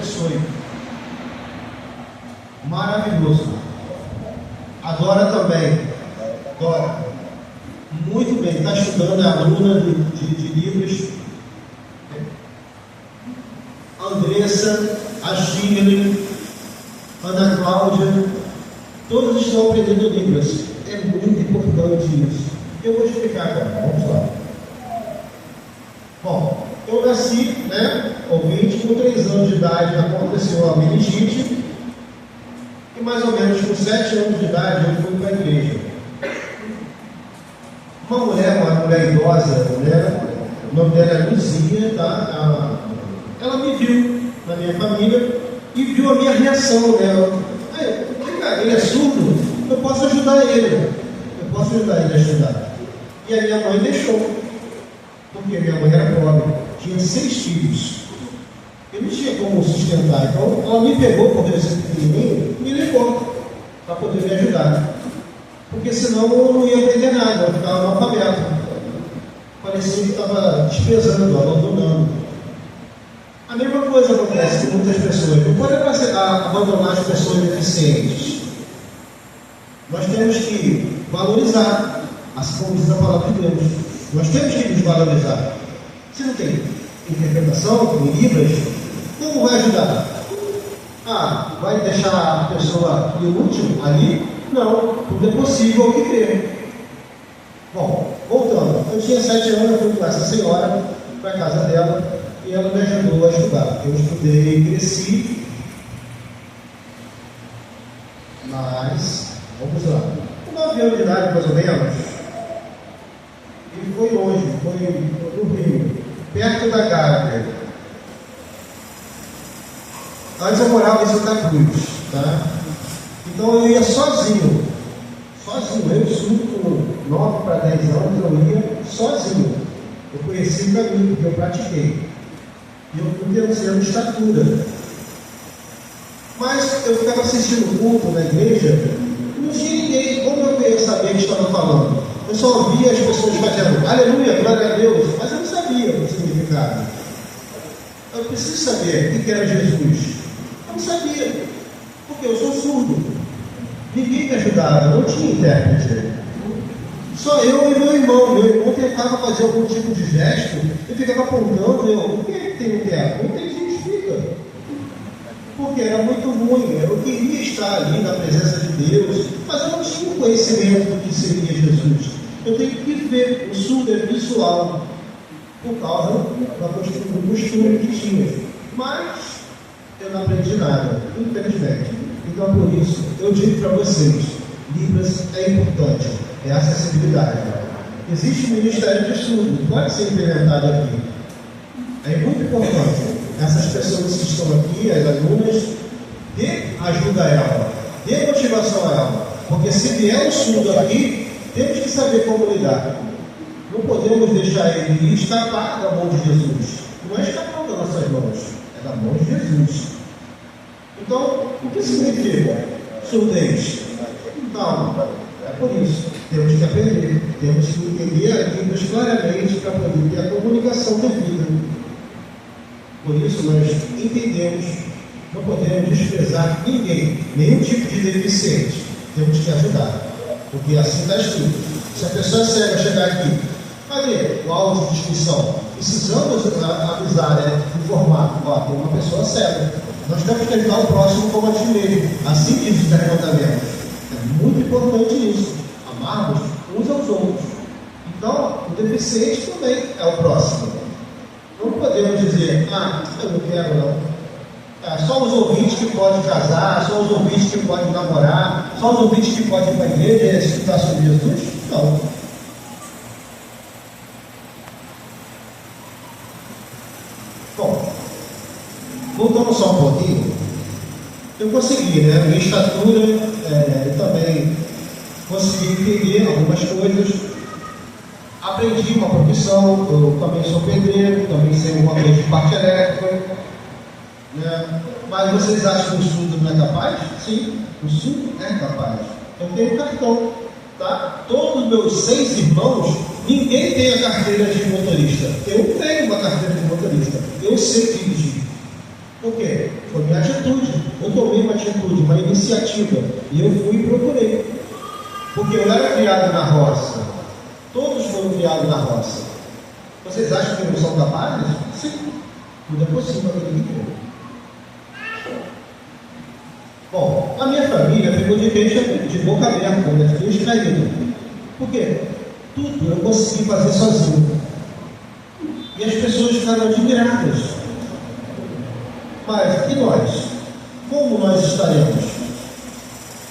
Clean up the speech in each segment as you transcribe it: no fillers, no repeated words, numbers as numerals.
abençoe. Maravilhoso. Adora também. Adora. Muito bem. Está estudando, é aluna de livros. Andressa, a Shirley, Ana Cláudia, todos estão aprendendo Libras. É muito importante isso. Eu vou explicar agora. Vamos lá. Bom, eu nasci, ouvinte, com 3 anos de idade aconteceu a meningite. E mais ou menos com 7 anos de idade eu fui para a igreja. Uma mulher idosa, o nome dela é Luzia, tá? Ela me viu na minha família e viu a minha reação dela. Ele é surdo, eu posso ajudar ele. Eu posso ajudar ele a estudar. E a minha mãe deixou. Porque minha mãe era pobre, tinha 6 filhos. Eu não tinha como sustentar. Então ela me pegou por esse pequenininho e me levou para poder me ajudar. Porque senão eu não ia aprender nada, eu ficava analfabeto. Parecia que estava desprezando, abandonando. A mesma coisa acontece com muitas pessoas. Não pode abandonar as pessoas deficientes. Nós temos que valorizar, assim como diz a palavra de Deus. Nós temos que nos valorizar. Se não tem interpretação, com Libras, como vai ajudar? Vai deixar a pessoa inútil ali? Não, tudo é possível que crer. Bom, voltando. Eu tinha 7 anos, eu fui com essa senhora para a casa dela e ela me ajudou a estudar. Eu estudei, cresci, mas, vamos lá, com 9 anos de idade mais ou menos, e foi longe, foi no Rio, perto da Gávea. Antes eu morava em Santa Cruz, tá? Então eu ia sozinho, eu surdo com 9 para 10 anos, eu ia sozinho. Eu conheci o caminho, porque eu pratiquei. E eu fui tendo estatura. Mas eu ficava assistindo o culto na igreja, e não tinha ninguém, como eu ia saber o que estava falando? Eu só ouvia as pessoas fazendo aleluia, glória a Deus, mas eu não sabia o significado. Eu preciso saber o que era Jesus. Eu não sabia, porque eu sou surdo. Ninguém me ajudava, não tinha intérprete. Só eu e meu irmão. Meu irmão tentava fazer algum tipo de gesto e ficava apontando. Por que tem intérprete? Não tem significa. Porque era muito ruim. Eu queria estar ali na presença de Deus, mas eu não tinha conhecimento do que seria Jesus. Eu tenho que ver. O surdo é visual, por causa do costume que tinha. Mas eu não aprendi nada, infelizmente. Então, por isso, eu digo para vocês, Libras é importante, é acessibilidade. Existe um ministério de surdo, pode ser implementado aqui. É muito importante. Essas pessoas que estão aqui, as alunas, dê ajuda a ela, dê motivação a ela. Porque se vier um surdo aqui, temos que saber como lidar. Não podemos deixar ele escapar da mão de Jesus. Não é escapar das nossas mãos, é da mão de Jesus. Então, o que significa surdez? Não, é por isso. Temos que aprender, temos que entender a Libras claramente para poder ter a comunicação devida. Por isso, nós entendemos, não podemos desprezar ninguém, nenhum tipo de deficiente. Temos que ajudar, porque assim está escrito. Se a pessoa cega chegar aqui, cadê o áudio de inscrição? Precisamos avisar, informar, tem uma pessoa cega. Nós temos que ajudar o próximo como a ti mesmo. Assim diz os 10 mandamentos. É muito importante isso. Amarmos uns aos outros. Então, o deficiente também é o próximo. Não podemos dizer, eu não quero não. Só os ouvintes que podem casar, só os ouvintes que podem namorar, só os ouvintes que podem ir para a igreja e escutar sobre Jesus. Não. Bom, voltando só um pouquinho, eu consegui, minha estatura, eu também consegui entender algumas coisas, aprendi uma profissão, eu também sou pedreiro, também sei uma coisa de parte elétrica, mas vocês acham que o surdo não é capaz? Sim, o surdo é capaz. Eu tenho cartão, tá? Todos os meus 6 irmãos, ninguém tem a carteira de motorista. Eu tenho uma carteira de motorista, eu sei dirigir. Por quê? Foi minha atitude. Eu tomei uma atitude, uma iniciativa. E eu fui e procurei. Porque eu era criado na roça. Todos foram criados na roça. Vocês acham que não são capazes? Sim. Tudo é possível naquele que crê. Bom, a minha família ficou de boca aberta quando eu fiquei extraído. Por quê? Tudo eu consegui fazer sozinho. E as pessoas ficaram admiradas. Mas, e nós? Como nós estaremos?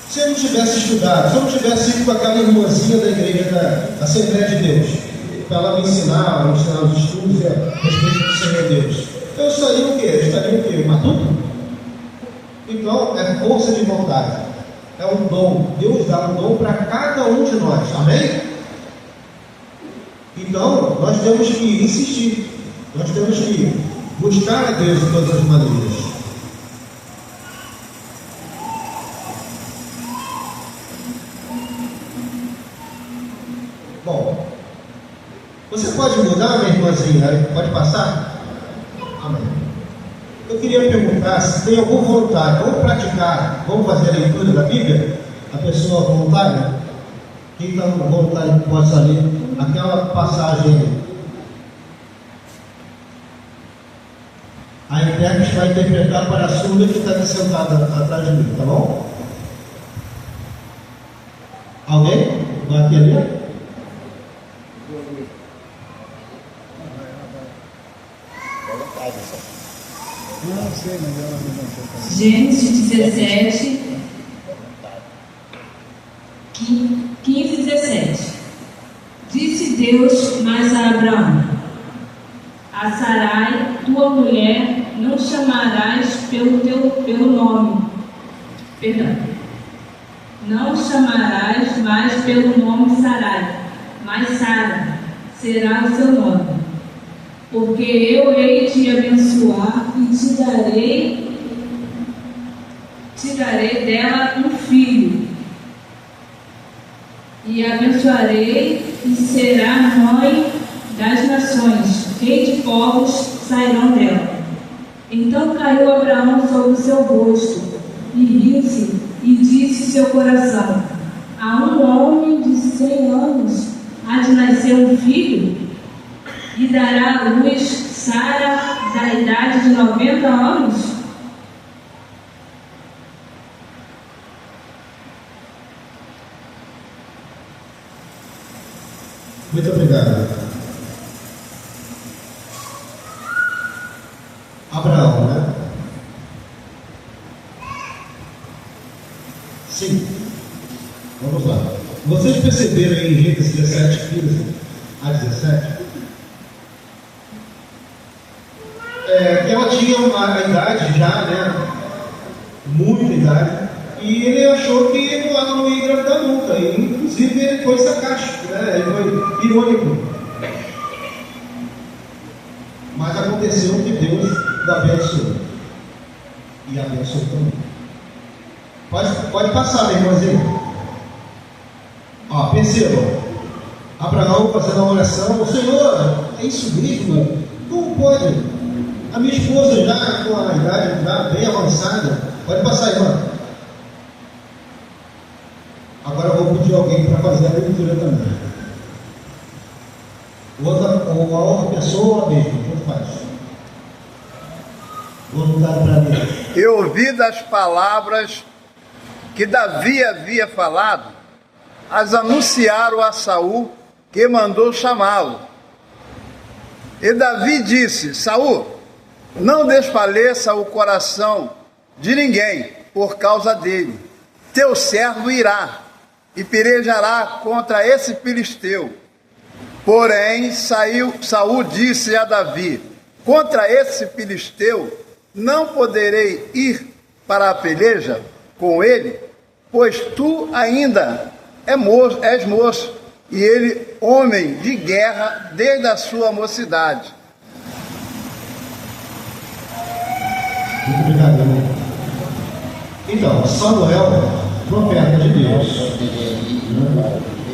Se eu não tivesse estudado, se eu não tivesse ido com aquela irmãzinha da igreja da Assembleia de Deus, para ela me ensinar os estudos a respeito do Senhor Deus, eu estaria o quê? Eu estaria o quê? Matuto? Então, é força de vontade. É um dom. Deus dá um dom para cada um de nós. Amém? Então, nós temos que insistir. Nós temos que buscar a Deus de todas as maneiras. Bom, você pode mudar, minha irmãzinha? Pode passar? Amém. Eu queria perguntar se tem alguma vontade. Vamos praticar, vamos fazer a leitura da Bíblia? A pessoa voluntária? Quem está voluntário possa ler aquela passagem. A intérprete vai interpretar para a surda que está sentada atrás de mim, tá bom? Alguém vai querer? Gênesis 17, 15 e 17. Disse Deus mais a Abraão: a Sarai, tua mulher, não chamarás pelo nome. Perdão. Não chamarás mais pelo nome Sarai, mas Sara será o seu nome. Porque eu hei de abençoar e te darei dela um filho. E abençoarei e será mãe das nações, rei de povos sairão dela. Então caiu Abraão sobre o seu rosto e riu-se e disse em seu coração: a um homem de 100 anos há de nascer um filho? E dará à luz Sara da idade de 90 anos? Muito obrigado. Abraão, né? Sim. Vamos lá. Vocês perceberam aí em Gênesis 17, 15 a 17? Que ela tinha uma idade já, né? Muita idade. E ele achou que ela não ia engravidar nunca. E, inclusive, ele foi sarcástico, né? Ele foi irônico. Mas aconteceu que Deus o abençoou. E abençoou também. Pode passar, meu irmãozinho. Ó, percebam. Abraão fazendo uma oração: Senhor, é isso mesmo? Como pode? A minha esposa já com a idade já bem avançada. Pode passar, irmã. Agora eu vou pedir alguém para fazer a leitura também. Uma outra pessoa mesmo, como faz? Voluntário para ler. Eu ouvi das palavras que Davi havia falado, as anunciaram a Saul, que mandou chamá-lo. E Davi disse: Saul, não desfaleça o coração de ninguém por causa dele. Teu servo irá e pelejará contra esse filisteu. Porém, Saul disse a Davi: contra esse filisteu não poderei ir para a peleja com ele, pois tu ainda és moço, e ele homem de guerra desde a sua mocidade. Muito obrigado, irmão. Então, Samuel, profeta de Deus.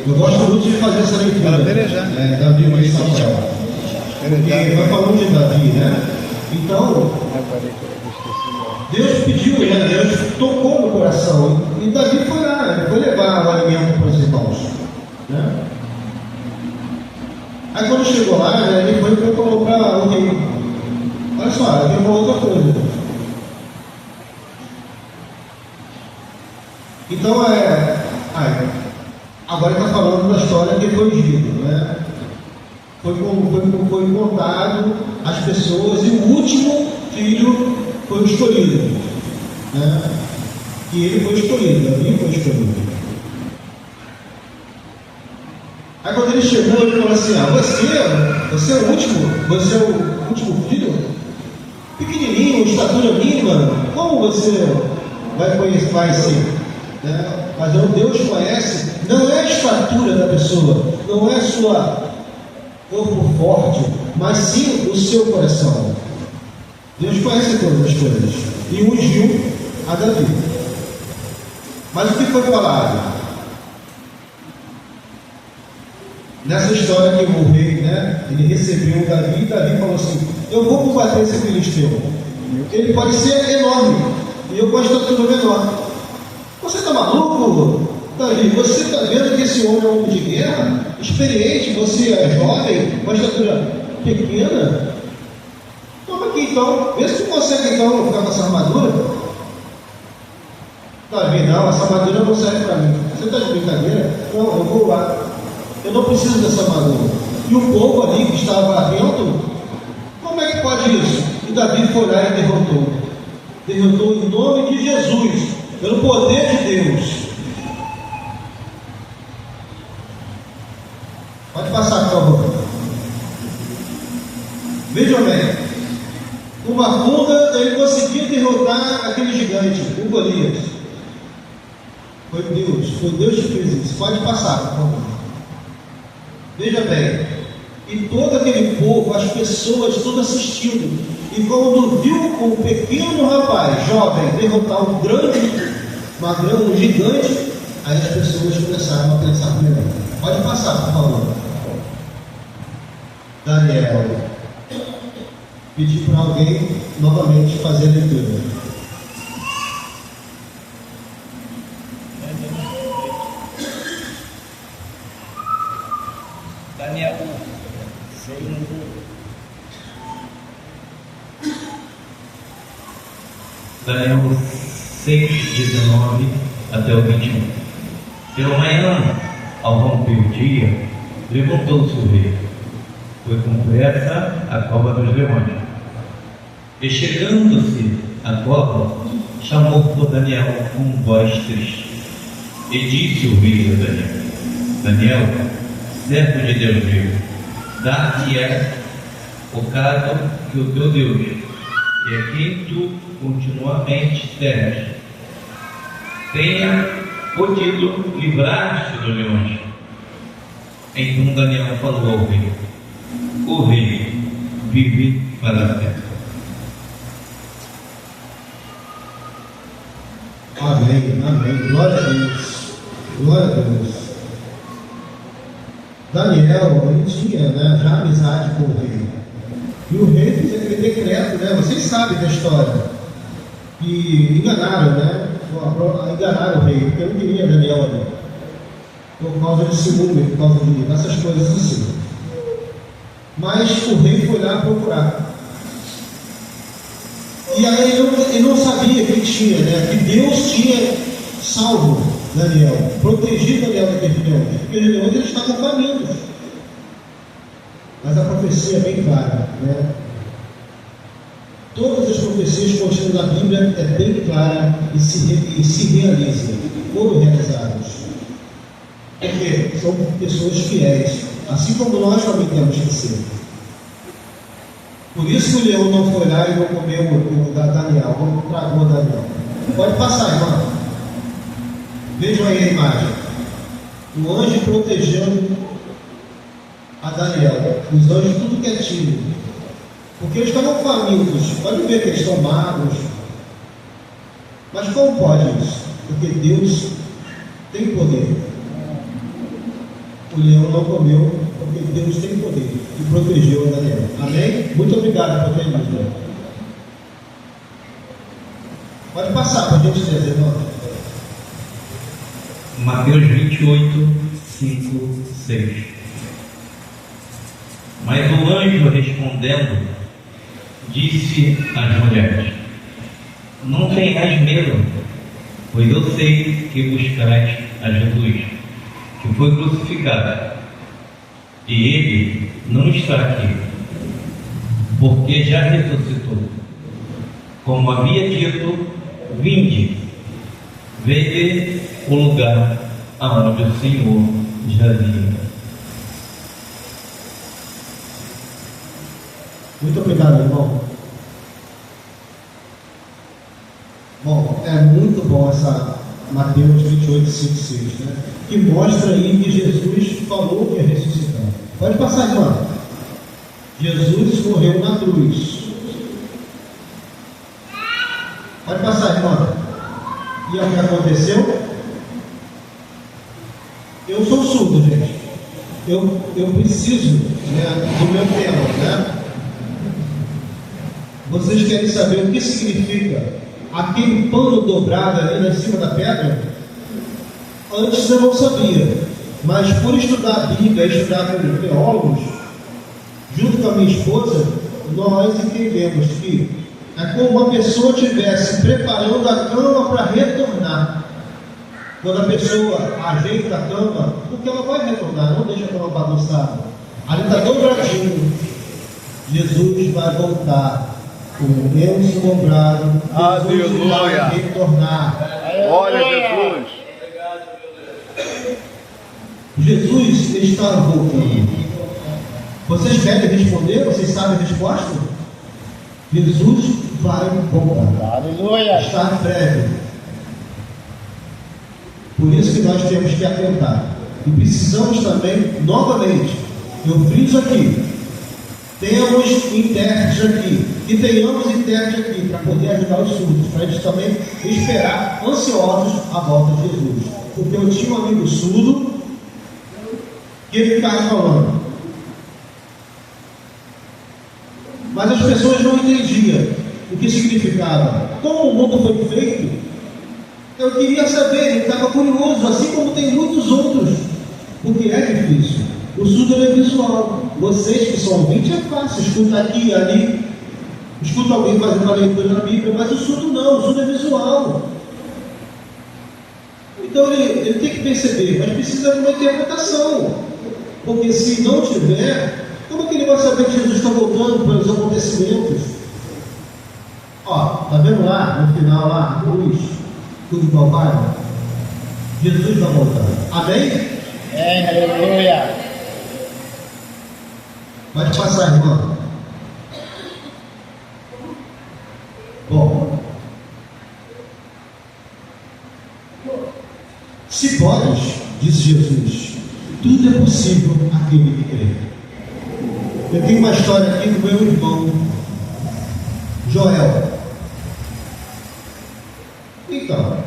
Eu gosto muito de fazer essa leitura. Davi e Samuel. Porque vai falando de Davi, né? Então, Deus pediu, né? Deus tocou no coração. E Davi foi lá, ele foi levar o alimento para os irmãos. Né? Aí quando chegou lá, né, ele foi e falou para o rei: olha só, eu tenho uma outra coisa. Então agora ele está falando da história que foi dito, né? Foi contado às pessoas e o último filho foi escolhido, né? E ele foi escolhido, Davi foi escolhido. Aí quando ele chegou, ele falou assim: você é o último filho? Pequenininho, estatura mínima, como você vai ser? Né? Mas Deus conhece, não é a estatura da pessoa, não é sua corpo forte, mas sim o seu coração. Deus conhece todas as coisas e ungiu a Davi. Mas o que foi falado? Nessa história que o rei, né, ele recebeu o Davi, e Davi falou assim: eu vou combater esse filisteu. Ele pode ser enorme e eu com a estatura menor. Você está maluco, Davi? Você está vendo que esse homem é um homem de guerra, experiente, você é jovem, com a estatura pequena? Toma aqui então, vê se tu consegue então ficar com essa armadura. Davi: não, essa armadura não serve para mim. Você está de brincadeira? Não, eu vou lá. Eu não preciso dessa armadura. E o povo ali que estava atento, como é que pode isso? E Davi foi lá e derrotou. Derrotou em nome de Jesus, pelo poder de Deus. Pode passar, por favor. Vejam bem. Uma funda, ele conseguia derrotar aquele gigante, o Golias. Foi Deus que fez isso. Pode passar, por favor. Veja bem, e todo aquele povo, as pessoas, tudo assistindo. E quando viu um pequeno rapaz, jovem, derrotar um gigante, aí as pessoas começaram a pensar melhor. Pode passar, por favor. Daniel. Pedir para alguém novamente fazer a leitura. Daniel 6. Daniel 6:19 até o 21. Pela manhã, ao romper o dia, levantou-se o rei. Foi com pressa à cova dos leões. E chegando-se à cova, chamou por Daniel com voz triste. E disse o rei a Daniel: Daniel, servo de Deus vivo, dar-te-é o caso que o teu Deus, e a quem tu continuamente serves, tenha podido livrar-te dos leões. Então Daniel falou ao rei: o rei vive para sempre. Amém, amém. Glória a Deus. Glória a Deus. Daniel, ele tinha, né, já amizade com o rei. E o rei fez aquele decreto, né? Vocês sabem da história. E enganaram, né? Enganaram o rei, porque não queria Daniel ali. Por causa de ciúme, por causa dessas coisas assim. Mas o rei foi lá procurar. E aí ele não sabia que tinha, né? Que Deus tinha salvo Daniel, protegido Daniel daqueles leões, porque os leões eles estavam famintos. Mas a profecia é bem clara, né? Todas as profecias contidas na Bíblia é bem clara e se realizam, foram realizadas. Porque são pessoas fiéis, assim como nós também temos que ser. Por isso que o leão não foi lá e não comeu o Daniel, não tragou Daniel. Pode passar, irmão. Vejam aí a imagem. O anjo protegendo a Daniel. Os anjos tudo quietinho. Porque eles estavam famintos. Pode ver que eles estão magros. Mas como pode isso? Porque Deus tem poder. O leão não comeu, porque Deus tem poder e protegeu a Daniel. Amém? Muito obrigado por ter vindo. Pode passar, para a gente ler, irmão. Mateus 28, 5, 6. Mas o anjo respondendo, disse às mulheres: não tenhais medo, pois eu sei que buscais a Jesus, que foi crucificado. E ele não está aqui, porque já ressuscitou. Como havia dito, vinde, vede o lugar aonde o Senhor jazia. Muito obrigado, irmão. Bom, é muito bom essa Mateus 28, 5, 6, né? Que mostra aí que Jesus falou que ia ressuscitar. Pode passar, irmão. Jesus morreu na cruz. Pode passar, irmão. E o que aconteceu? Eu sou surdo, gente. Eu preciso, né, do meu tema, né? Vocês querem saber o que significa aquele pano dobrado ali em cima da pedra? Antes eu não sabia, mas por estudar a Bíblia, estudar com teólogos, junto com a minha esposa, nós entendemos que é como uma pessoa estivesse preparando a cama para retornar. Quando a pessoa ajeita a cama, porque ela vai retornar, não deixa a cama bagunçada. Ali está dobradinho. Jesus vai voltar. Com o lenço dobrado, Jesus vai retornar. Glória a Jesus. Jesus está voltando. Vocês querem responder? Vocês sabem a resposta? Jesus vai voltar. Aleluia. Está breve. Por isso que nós temos que atentar. E precisamos também, novamente, eu friso aqui, temos intérpretes aqui, e tenhamos intérpretes aqui para poder ajudar os surdos, para a gente também esperar ansiosos a volta de Jesus. Porque eu tinha um amigo surdo que ele ficava falando, mas as pessoas não entendiam o que significava. Como o mundo foi feito, eu queria saber, ele estava curioso, assim como tem muitos outros, porque é difícil. O surdo é visual. Vocês que são ouvintes é fácil, escuta aqui e ali, escuta alguém fazendo uma leitura na Bíblia, mas o surdo não, o surdo é visual. Então ele tem que perceber, mas precisa de uma interpretação, porque se não tiver, como é que ele vai saber que Jesus está voltando pelos acontecimentos? Ó, tá vendo lá, no final lá, a cruz, tudo igual vai? Jesus vai voltar. Amém? Aleluia. Pode passar, irmão. Bom, se podes, disse Jesus, tudo é possível àquele que crê. Eu tenho uma história aqui do meu irmão Joel. Então,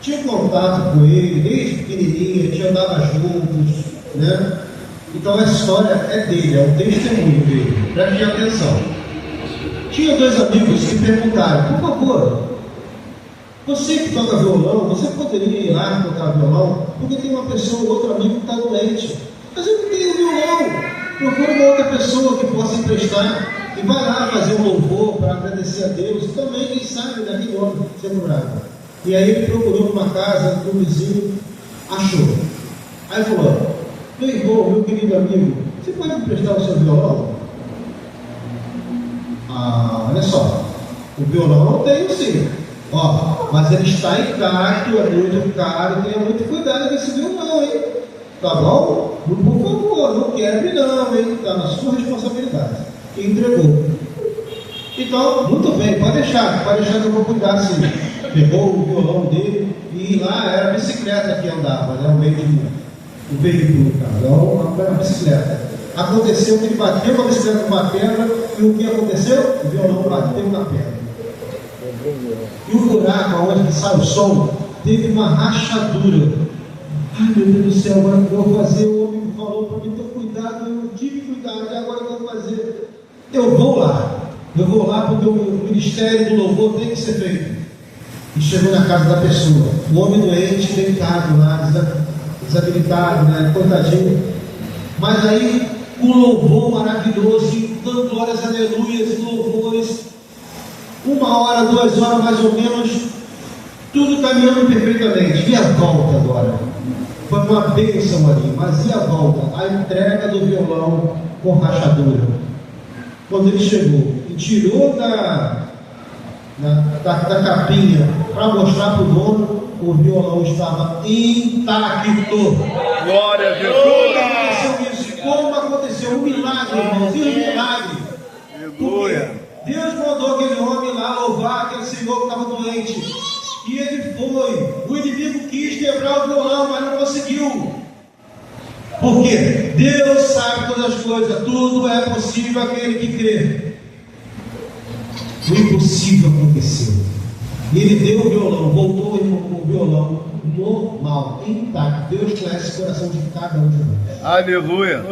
tinha contato com ele desde pequenininho, a gente andava juntos, né? Então a história é dele, é o testemunho dele. Preste atenção. Tinha dois amigos que perguntaram, por favor, você que toca violão, você poderia ir lá tocar violão? Porque tem uma pessoa, outro amigo que está doente. Mas eu não tenho violão. Procura uma outra pessoa que possa emprestar e vai lá fazer um louvor para agradecer a Deus. E também, quem sabe, daqui do ano, ser curado. E aí ele procurou uma casa do vizinho, achou. Aí falou, meu irmão, meu querido amigo, você pode emprestar o seu violão? Ah, olha só, o violão eu tenho sim. Ó, mas ele está intacto, é muito caro, tenha muito cuidado com esse violão, hein? Tá bom? Por favor, não quebre não, hein? Está na sua responsabilidade. E entregou. Então, muito bem, pode deixar que eu vou cuidar sim. Pegou o violão dele e lá era a bicicleta que andava, né? O veículo, então era uma bicicleta. Aconteceu que ele bateu com a bicicleta numa pedra e o que aconteceu? O violão bateu na pedra. E o buraco onde sai o som teve uma rachadura. Ai meu Deus do céu, agora o que eu vou fazer? O homem falou para mim, então cuidado, eu tive cuidado, e agora o que eu vou fazer? Eu vou lá. Eu vou lá porque o ministério do louvor tem que ser feito. E chegou na casa da pessoa, o homem doente, deitado lá, desabilitado, né? Coitadinho. Mas aí, um louvor maravilhoso, dando glórias, aleluias, louvores, 1 hora, 2 horas mais ou menos, tudo caminhando perfeitamente. E a volta agora? Foi uma bênção ali, mas e a volta? A entrega do violão com rachadura. Quando ele chegou e tirou da capinha para mostrar para o dono, o violão estava intacto. Glória a Deus! Aconteceu isso? Como aconteceu? Um milagre, irmãos, e um milagre. Aleluia! Deus mandou aquele homem lá louvar aquele senhor que estava doente. E ele foi. O inimigo quis quebrar o violão, mas não conseguiu. Porque Deus sabe todas as coisas. Tudo é possível àquele que crê. O impossível aconteceu. E ele deu o violão, voltou com o violão normal, intacto. Deus conhece o coração de cada um de nós. Aleluia!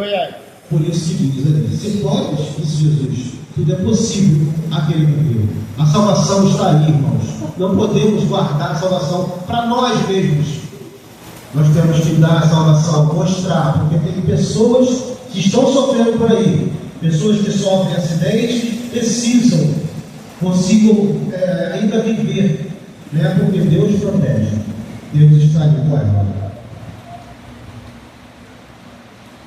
Por isso que diz ali: se podes, disse Jesus, tudo é possível àquele que crê. A salvação está aí, irmãos. Não podemos guardar a salvação para nós mesmos. Nós temos que dar a salvação, mostrar, porque tem pessoas que estão sofrendo por aí, pessoas que sofrem acidentes, consigam ainda viver, né? Porque Deus protege, Deus está ali com ela.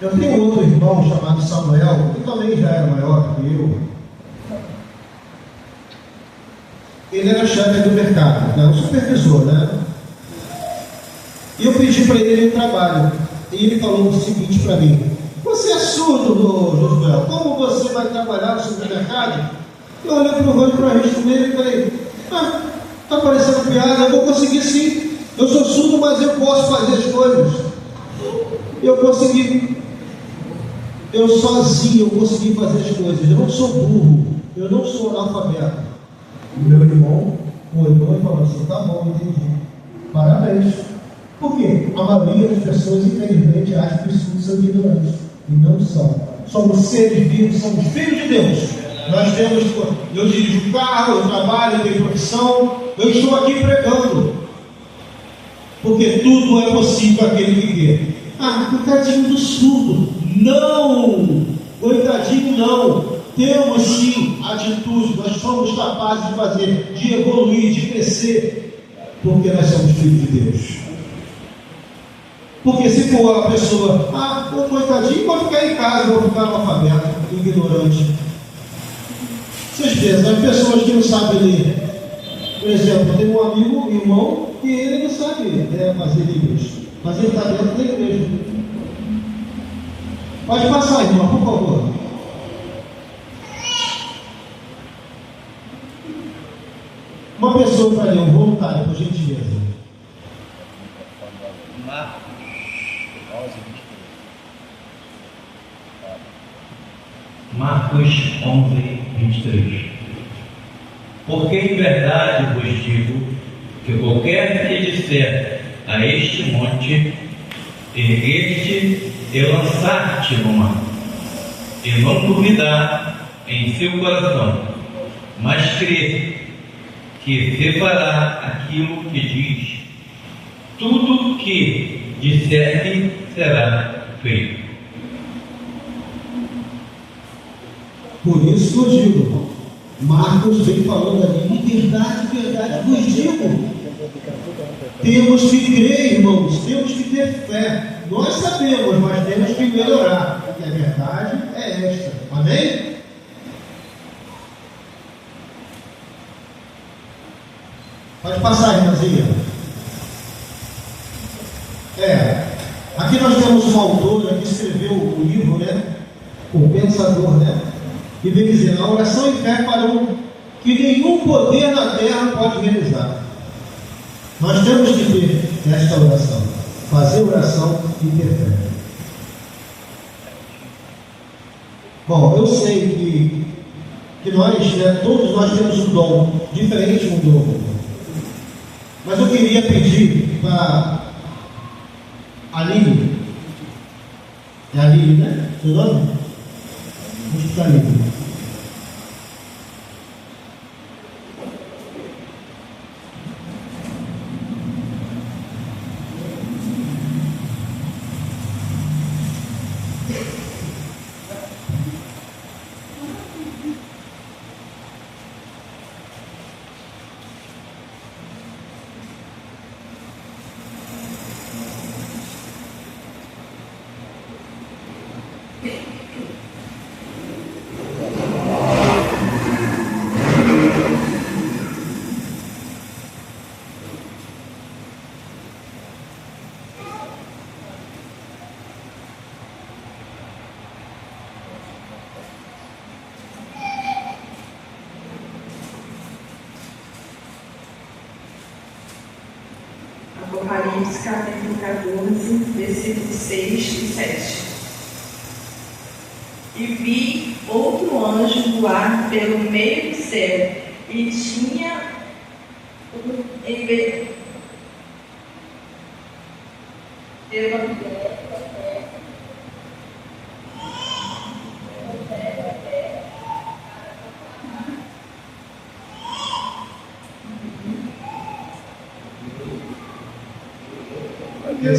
Eu tenho outro irmão chamado Samuel, que também já era maior que eu. Ele era chefe do mercado, né? Um supervisor, né? E eu pedi para ele um trabalho. E ele falou o seguinte para mim: você é surdo, Josué? Como você vai trabalhar no supermercado? Eu olhei para o rosto para a gente dele e falei: está parecendo piada, eu vou conseguir sim. Eu sou surdo, mas eu posso fazer as coisas. Eu consegui. Eu sozinho eu consegui fazer as coisas. Eu não sou burro, eu não sou analfabeto. O meu irmão olhou e falou assim: tá bom, entendi. Parabéns. Por quê? A maioria das pessoas, infelizmente, acha que os surdos são ignorantes. E não são. Somos seres vivos, somos filhos de Deus. Nós temos, eu dirijo carro, eu trabalho, eu tenho profissão, eu estou aqui pregando. Porque tudo é possível àquele que quer. Coitadinho do surdo. Não! Coitadinho não! Temos sim atitude, nós somos capazes de fazer, de evoluir, de crescer, porque nós somos filhos de Deus. Porque se for a pessoa, coitadinho, pode ficar em casa, vou ficar analfabeto, ignorante. Vocês veem, as pessoas que não sabem ler. Por exemplo, eu tenho um amigo, um irmão, que ele não sabe fazer livros, mas ele está dentro da igreja. Pode passar, irmão, por favor. Uma pessoa para ler, um voluntário, por gentileza. Marcos 11, 23. Porque em verdade vos digo que qualquer que disser a este monte, erguer-te e lançar-te no mar, e não duvidar em seu coração, mas crer que se fará aquilo que diz, tudo que disser será feito. Por isso que eu digo, Marcos vem falando ali, em verdade vos digo. Temos que crer, irmãos, temos que ter fé. Nós sabemos, mas temos que melhorar, porque a verdade é esta. Amém? Pode passar, irmãzinha. Aqui nós temos um autor que escreveu o livro, né? O Pensador, né? E vem dizer: a oração e fé farão que nenhum poder na terra pode realizar. Nós temos que ter esta oração, fazer oração e ter fé. Bom, eu sei que nós, né, todos nós temos um dom, diferente um do outro. Mas eu queria pedir para a Aline, é a Aline, né? Seu nome? Vamos para a Aline. Apocalipse capítulo 14, versículos 6 e 7. E vi outro anjo voar pelo meio do céu, e tinha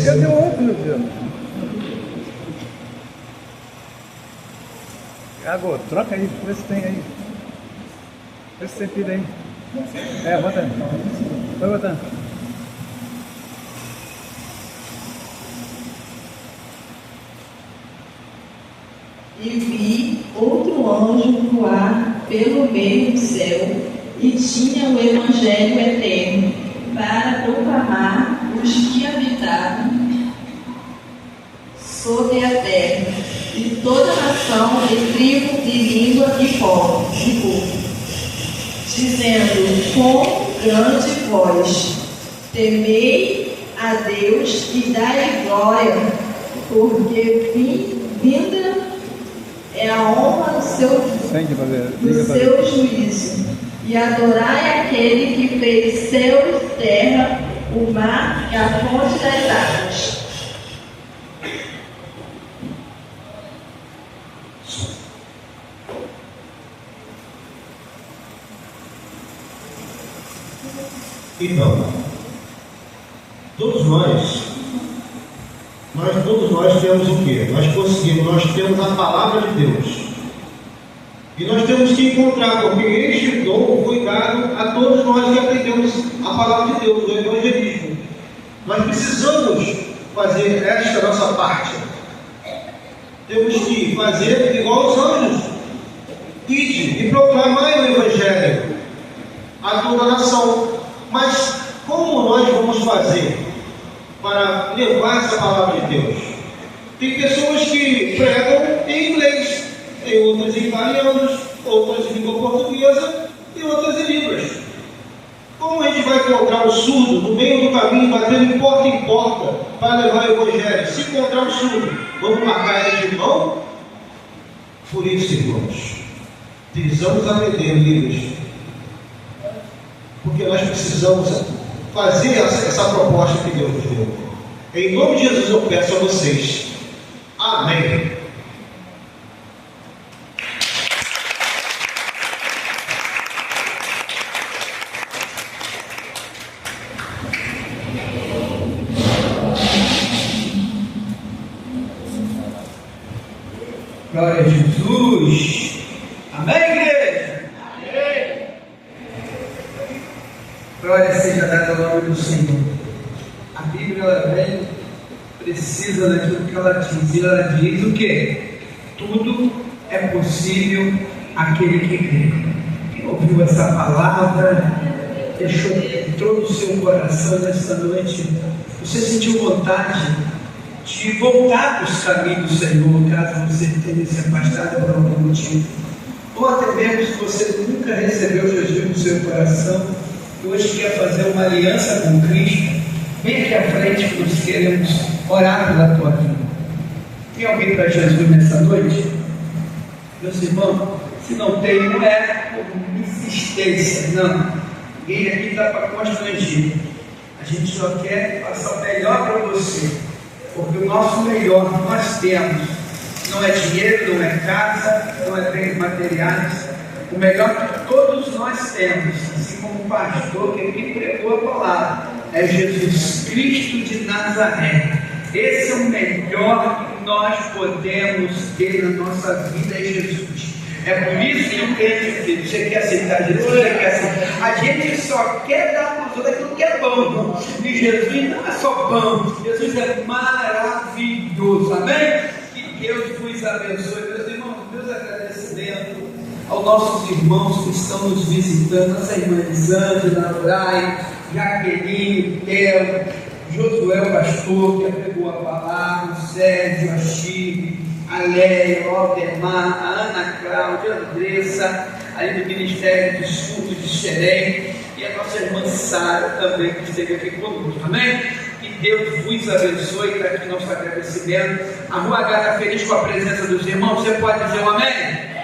Cadê o outro, meu Deus? Agora, troca aí, vê se tem aí. Vê se tem pilha aí. Bota aí. Vai botando. E vi outro anjo voar pelo meio do céu, e tinha o Evangelho eterno, para proclamar os que habitavam sobre a terra, e toda nação, e tribo, e língua, e povo, dizendo com grande voz: temei a Deus e dai glória, porque vinda é a honra do seu juízo, e adorai aquele que fez céus, terra, o mar e a fonte das águas. Então, todos nós temos o quê? Nós temos a palavra de Deus. E nós temos que encontrar, porque este dom foi dado a todos nós que aprendemos a palavra de Deus, o evangelismo. Nós precisamos fazer esta nossa parte. Temos que fazer igual os anjos. Ide e proclamai o evangelho a toda a nação. Mas como nós vamos fazer para levar essa palavra de Deus? Tem pessoas que pregam em inglês, tem outras em italianos, outras em língua portuguesa e outras em libras. Como a gente vai encontrar o surdo no meio do caminho, batendo de porta em porta para levar o evangelho? Se encontrar o surdo, vamos marcar ele de mão? Por isso, irmãos, precisamos aprender líderes, porque nós precisamos fazer essa proposta que Deus nos deu. Em nome de Jesus eu peço a vocês. Amém. Glória a Jesus. Amém, igreja? Amém. Glória seja dada ao nome do Senhor. A Bíblia, ela bem precisa daquilo que ela diz. E ela diz o quê? Tudo é possível àquele que crê. Quem ouviu essa palavra, entrou no seu coração nesta noite, você sentiu vontade de voltar para os caminhos do Senhor, caso você tenha se afastado por algum motivo, ou até mesmo se você nunca recebeu Jesus no seu coração e hoje quer fazer uma aliança com Cristo, vem aqui à frente que nós queremos orar pela tua vida. Tem alguém para Jesus nessa noite? Meus irmãos, se não tem, não é por insistência, não. Ninguém aqui está para constranger. A gente só quer passar o melhor para você, porque o nosso melhor que nós temos não é dinheiro, não é casa, não é bens materiais. O melhor que todos nós temos, assim como o pastor que aqui pregou a palavra, é Jesus Cristo de Nazaré. Esse é o melhor que nós podemos ter na nossa vida, é Jesus. É por isso que o crente, filho, você quer aceitar Jesus, você quer aceitar. A gente só quer dar para os outros aquilo que é bom. E Jesus não é só bom, Jesus é maravilhoso. Amém? Que Deus vos abençoe. Meus irmãos, Deus agradecimento aos nossos irmãos que estão nos visitando, nossa irmã Elisângela, Brai, Jaqueline, Theo, Josué, o pastor, que pegou a palavra, o Sérgio, a Chive, a Léia, o Aldemar, a Ana Cláudia, a Andressa, ali do Ministério dos Cultos de Xerém, e a nossa irmã Sara também, que esteve aqui conosco, amém? Que Deus vos abençoe, está aqui nosso agradecimento. A Rua H está feliz com a presença dos irmãos, você pode dizer um amém?